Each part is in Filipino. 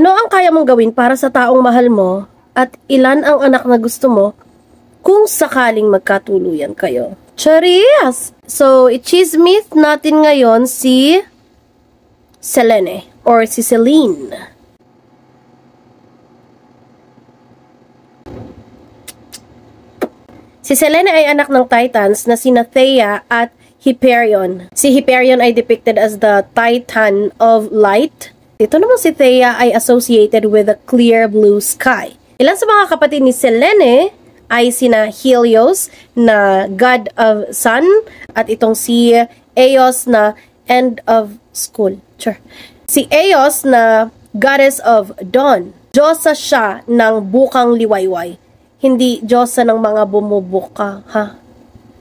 Ano ang kaya mong gawin para sa taong mahal mo at ilan ang anak na gusto mo kung sakaling magkatuluyan kayo? Charis! So, i-chismis natin ngayon si Selene or si Celine. Si Selene ay anak ng Titans na sina Thea at Hyperion. Si Hyperion ay depicted as the Titan of Light. Ito naman si Thea ay associated with a clear blue sky. Ilan sa mga kapatid ni Selene ay sina Helios na God of Sun at itong si Eos na End of School. Sure. Si Eos na Goddess of Dawn. Diyosa siya ng bukang liwayway. Hindi Diyosa ng mga bumubuka, ha?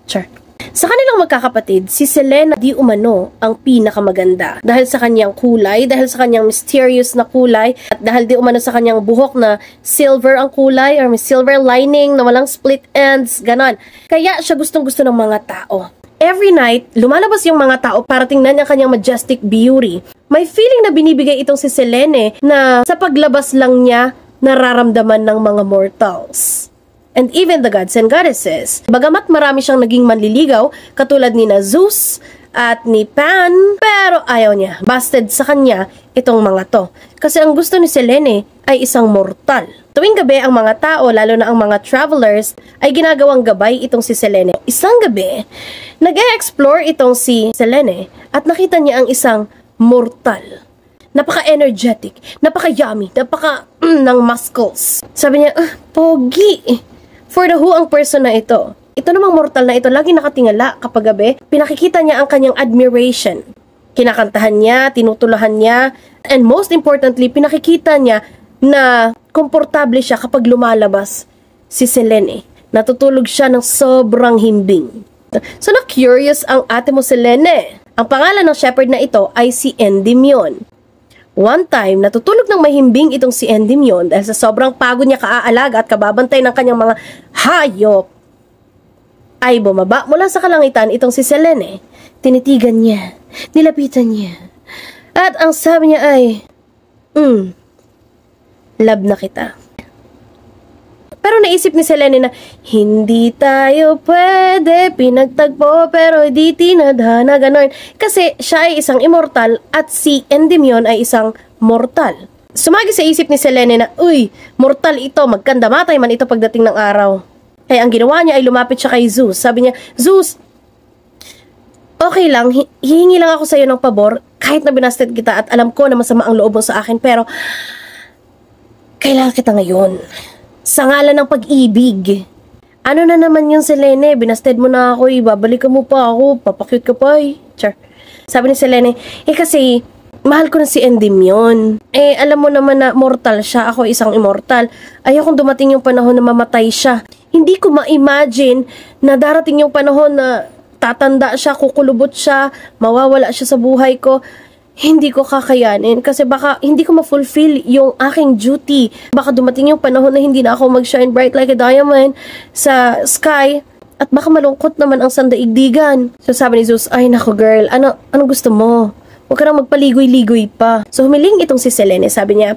Sure. Sa kanilang magkakapatid, si Selene di umano ang pinakamaganda dahil sa kanyang kulay, dahil sa kanyang mysterious na kulay, at dahil di umano sa kanyang buhok na silver ang kulay or may silver lining na walang split ends, ganon. Kaya siya gustong-gusto ng mga tao. Every night, lumalabas yung mga tao para tingnan ang kanyang majestic beauty. May feeling na binibigay itong si Selene na sa paglabas lang niya nararamdaman ng mga mortals. And even the gods and goddesses. Bagamat marami siyang naging manliligaw, katulad ni Zeus at ni Pan, pero ayaw niya. Busted sa kanya itong mga to. Kasi ang gusto ni Selene ay isang mortal. Tuwing gabi ang mga tao, lalo na ang mga travelers, ay ginagawang gabay itong si Selene. Isang gabi, nag-e-explore itong si Selene at nakita niya ang isang mortal. Napaka-energetic, napaka-yummy, ng muscles. Sabi niya, pogi. For the who ang person na ito. Ito namang mortal na ito, lagi nakatingala kapag gabi. Pinakikita niya ang kanyang admiration. Kinakantahan niya, tinutulahan niya, and most importantly, pinakikita niya na komportable siya kapag lumalabas si Selene. Natutulog siya ng sobrang himbing. So na-curious ang ate mo Selene. Ang pangalan ng shepherd na ito ay si Endymion. One time, natutulog ng mahimbing itong si Endymion dahil sa sobrang pagod niya kaaalaga at kababantay ng kanyang mga hayop. Ay bumaba mula sa kalangitan itong si Selene. Tinitigan niya, nilapitan niya. At ang sabi niya ay, love na kita. Pero naisip ni Selene na, hindi tayo pwede pinagtagpo pero di tinadhana, ganon. Kasi siya ay isang immortal at si Endymion ay isang mortal. Sumagi sa isip ni Selene na, uy, mortal ito, magkandamatay man ito pagdating ng araw. Kaya ang ginawa niya ay lumapit siya kay Zeus. Sabi niya, Zeus, okay lang, hihingi lang ako sa iyo ng pabor kahit na binasted kita at alam ko na masama ang loob mo sa akin, pero kailangan kita ngayon. Sa ngalan ng pag-ibig. Ano na naman yun, Selene? Binasted mo na ako, babalikan mo pa ako, papakute ka pa Char. Sabi ni Selene, kasi mahal ko na si Endymion. Alam mo naman na mortal siya, ako isang immortal. Ayokong dumating yung panahon na mamatay siya. Hindi ko ma-imagine na darating yung panahon na tatanda siya, kukulubot siya, mawawala siya sa buhay ko. Hindi ko kakayanin kasi baka hindi ko ma-fulfill yung aking duty. Baka dumating yung panahon na hindi na ako mag-shine bright like a diamond sa sky at baka malungkot naman ang sandaigdigan. So sabi ni Zeus, ay nako girl, ano gusto mo? Huwag ka nang magpaligoy-ligoy pa. So humiling itong si Selene, sabi niya,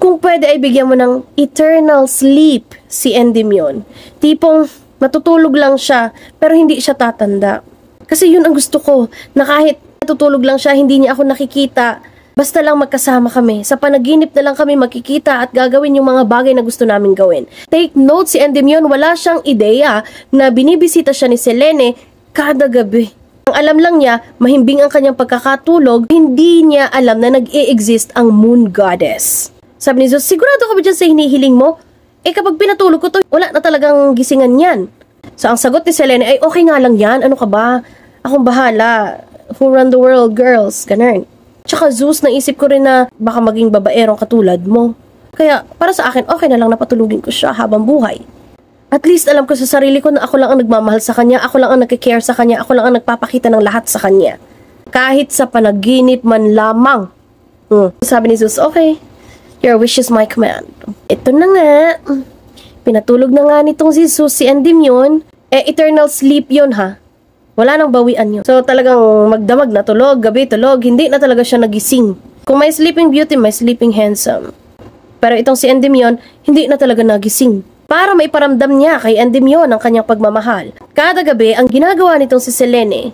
kung pwede ay bigyan mo ng eternal sleep si Endymion. Tipong matutulog lang siya pero hindi siya tatanda. Kasi yun ang gusto ko, na kahit natutulog lang siya, hindi niya ako nakikita. Basta lang magkasama kami. Sa panaginip na lang kami makikita at gagawin yung mga bagay na gusto namin gawin. Take note, si Endymion, wala siyang ideya na binibisita siya ni Selene kada gabi. Ang alam lang niya, mahimbing ang kanyang pagkakatulog, hindi niya alam na nag-e-exist ang Moon Goddess. Sabi ni Zeus, sigurado ka ba dyan sa hinihiling mo? Kapag pinatulog ko to, wala na talagang gisingan yan. So ang sagot ni Selene ay, okay nga lang yan, ano ka ba? Akong bahala. Who run the world, girls? Ganun. Tsaka Zeus, naisip ko rin na baka maging babaerong katulad mo. Kaya para sa akin, okay na lang napatulugin ko siya habang buhay. At least alam ko sa sarili ko na ako lang ang nagmamahal sa kanya, ako lang ang nagkikare sa kanya, ako lang ang nagpapakita ng lahat sa kanya. Kahit sa panaginip man lamang. Sabi ni Zeus, okay, your wish is my command. Ito na nga. Pinatulog na nga nitong si Zeus, si Endymion. Eternal sleep yun ha. Wala nang bawian yun. So talagang magdamag na tulog, gabi tulog, hindi na talaga siya nagising. Kung may Sleeping Beauty, may Sleeping Handsome. Pero itong si Endymion, hindi na talaga nagising. Para maiparamdam niya kay Endymion ang kanyang pagmamahal. Kada gabi, ang ginagawa nitong si Selene,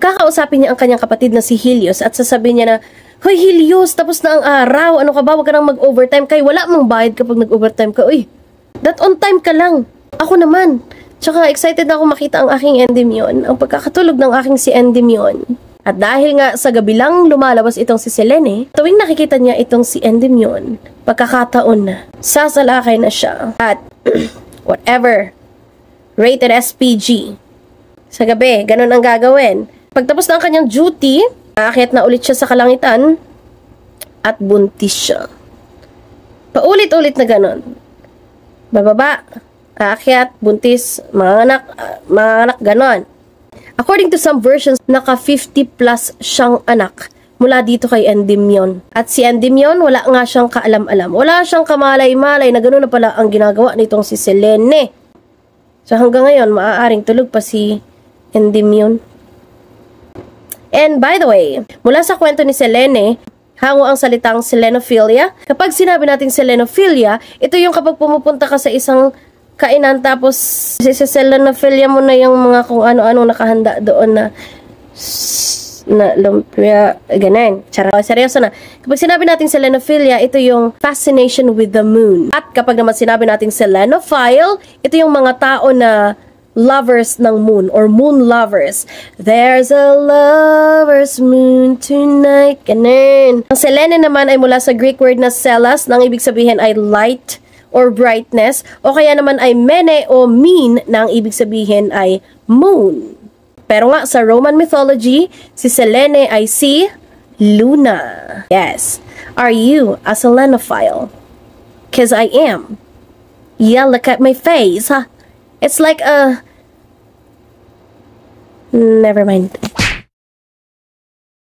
kakausapin niya ang kanyang kapatid na si Helios at sasabihin niya na, "Hoy Helios, tapos na ang araw. Ano ka ba? Huwag ka nang mag-overtime. Kay wala mong bayad kapag nag-overtime ka. Uy, that on time ka lang. Ako naman." Tsaka excited ako makita ang aking Endymion, ang pagkakatulog ng aking si Endymion. At dahil nga sa gabi lang lumalabas itong si Selene, tuwing nakikita niya itong si Endymion, pagkakataon na, sasalakay na siya. At whatever, rated SPG. Sa gabi, ganun ang gagawin. Pagtapos ng kanyang duty, aakyat na ulit siya sa kalangitan at buntis siya. Paulit-ulit na ganun. Bababa, aakyat, buntis, mga anak, ganun. According to some versions, naka 50 plus siyang anak mula dito kay Endymion. At si Endymion, wala nga siyang kaalam-alam. Wala siyang kamalay-malay na gano'n na pala ang ginagawa nitong si Selene. So hanggang ngayon, maaaring tulog pa si Endymion. And by the way, mula sa kwento ni Selene, hango ang salitang selenophilia. Kapag sinabi nating selenophilia, ito yung kapag pumupunta ka sa isang kainan tapos selenophilia mo na yung mga kung ano-ano nakahanda doon na lumpia, ganun. Charot. Seryoso na. Kapag sinabi nating selenophilia, ito yung fascination with the moon. At kapag naman sinabi nating selenophile, ito yung mga tao na lovers ng moon or moon lovers. There's a lover's moon tonight. Ganun. Ang Selene naman ay mula sa Greek word na selas, nang ibig sabihin ay light or brightness, o kaya naman ay mene o mean, na ang ibig sabihin ay moon. Pero nga sa Roman mythology, si Selene ay si Luna. Yes. Are you a selenophile? 'Cause I am. Yeah, look at my face, huh? It's like a... Never mind.